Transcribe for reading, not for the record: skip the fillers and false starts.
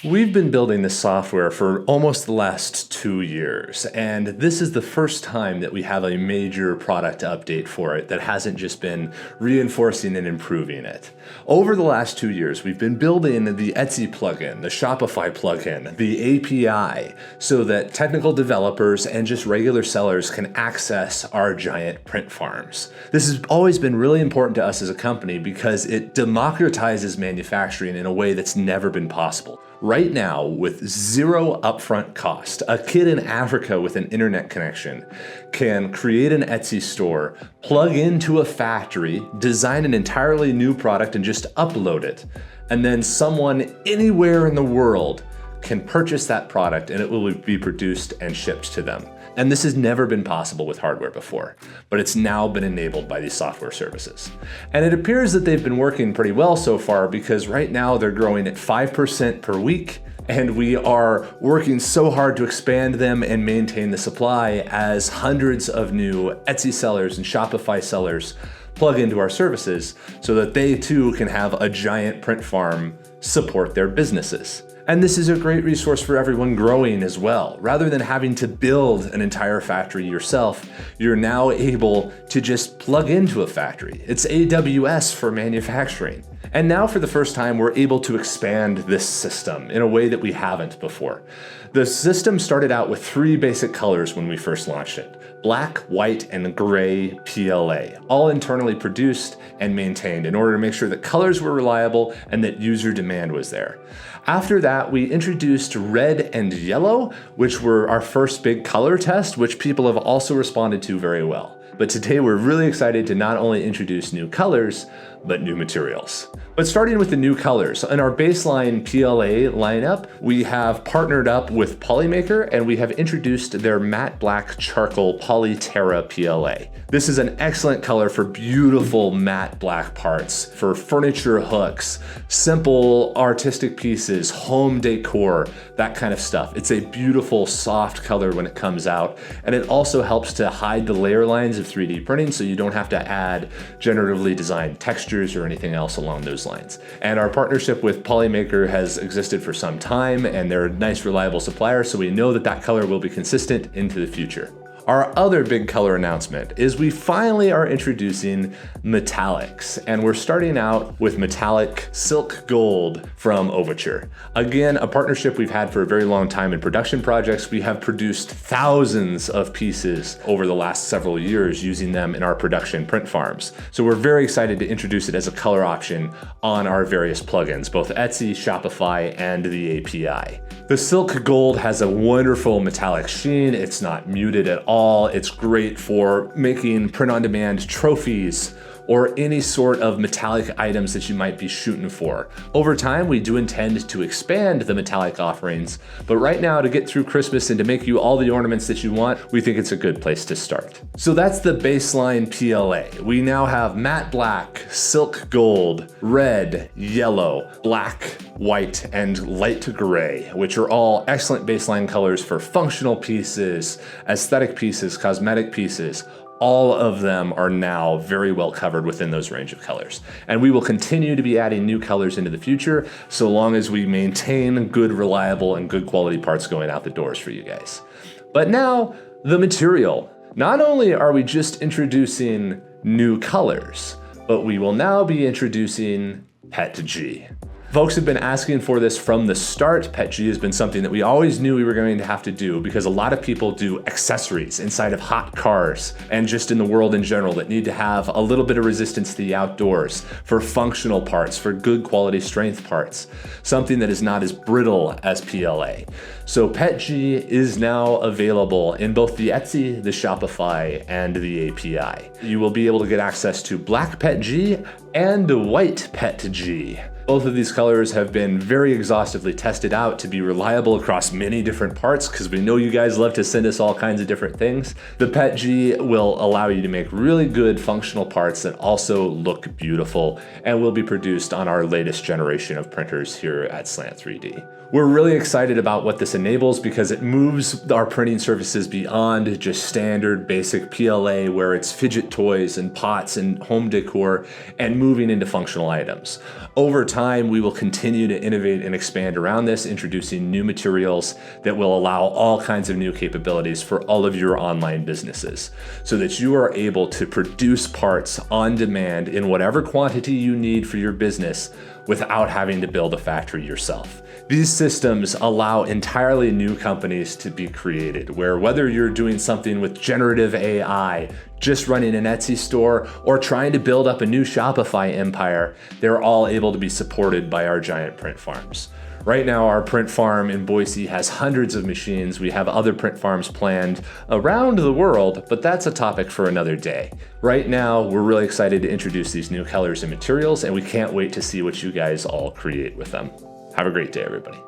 We've been building this software for almost the last 2 years, and this is the first time that we have a major product update for it that hasn't just been reinforcing and improving it. Over the last 2 years, we've been building the Etsy plugin, the Shopify plugin, the API, so that technical developers and just regular sellers can access our giant print farms. This has always been really important to us as a company because it democratizes manufacturing in a way that's never been possible. Right now, with zero upfront cost, a kid in Africa with an internet connection can create an Etsy store, plug into a factory, design an entirely new product, and just upload it. And then someone anywhere in the world can purchase that product and it will be produced and shipped to them. And this has never been possible with hardware before, but it's now been enabled by these software services. And it appears that they've been working pretty well so far because right now they're growing at 5% per week, and we are working so hard to expand them and maintain the supply as hundreds of new Etsy sellers and Shopify sellers plug into our services so that they too can have a giant print farm support their businesses. And this is a great resource for everyone growing as well. Rather than having to build an entire factory yourself, you're now able to just plug into a factory. It's AWS for manufacturing. And now for the first time, we're able to expand this system in a way that we haven't before. The system started out with 3 basic colors when we first launched it: black, white, and gray PLA, all internally produced and maintained in order to make sure that colors were reliable and that user demand was there. After that, we introduced red and yellow, which were our first big color test, which people have also responded to very well. But today we're really excited to not only introduce new colors, but new materials. But starting with the new colors, in our baseline PLA lineup, we have partnered up with PolyMaker and we have introduced their matte black charcoal Polyterra PLA. This is an excellent color for beautiful matte black parts, for furniture hooks, simple artistic pieces, home decor, that kind of stuff. It's a beautiful soft color when it comes out, and it also helps to hide the layer lines of 3D printing so you don't have to add generatively designed textures or anything else along those lines. And our partnership with PolyMaker has existed for some time, and they're a nice, reliable supplier, so we know that that color will be consistent into the future. Our other big color announcement is we finally are introducing metallics, and we're starting out with metallic silk gold from Overture. Again, a partnership we've had for a very long time in production projects. We have produced thousands of pieces over the last several years using them in our production print farms. So we're very excited to introduce it as a color option on our various plugins, both Etsy, Shopify, and the API. The silk gold has a wonderful metallic sheen. It's not muted at all. It's great for making print-on-demand trophies or any sort of metallic items that you might be shooting for. Over time, we do intend to expand the metallic offerings, but right now, to get through Christmas and to make you all the ornaments that you want, we think it's a good place to start. So that's the baseline PLA. We now have matte black, silk gold, red, yellow, black, white, and light gray, which are all excellent baseline colors for functional pieces, aesthetic pieces, cosmetic pieces. All of them are now very well covered within those range of colors. And we will continue to be adding new colors into the future so long as we maintain good, reliable, and good quality parts going out the doors for you guys. But now, the material. Not only are we just introducing new colors, but we will now be introducing PETG. Folks have been asking for this from the start. PETG has been something that we always knew we were going to have to do because a lot of people do accessories inside of hot cars and just in the world in general that need to have a little bit of resistance to the outdoors for functional parts, for good quality strength parts, something that is not as brittle as PLA. So PETG is now available in both the Etsy, the Shopify, and the API. You will be able to get access to black PETG and white PETG. Both of these colors have been very exhaustively tested out to be reliable across many different parts because we know you guys love to send us all kinds of different things. The PETG will allow you to make really good functional parts that also look beautiful and will be produced on our latest generation of printers here at Slant 3D. We're really excited about what this enables because it moves our printing services beyond just standard basic PLA where it's fidget toys and pots and home decor and moving into functional items. Over time, time, we will continue to innovate and expand around this, introducing new materials that will allow all kinds of new capabilities for all of your online businesses, so that you are able to produce parts on demand in whatever quantity you need for your business without having to build a factory yourself. These systems allow entirely new companies to be created, where whether you're doing something with generative AI, just running an Etsy store, or trying to build up a new Shopify empire, they're all able to be supported by our giant print farms. Right now, our print farm in Boise has hundreds of machines. We have other print farms planned around the world, but that's a topic for another day. Right now, we're really excited to introduce these new colors and materials, and we can't wait to see what you guys all create with them. Have a great day, everybody.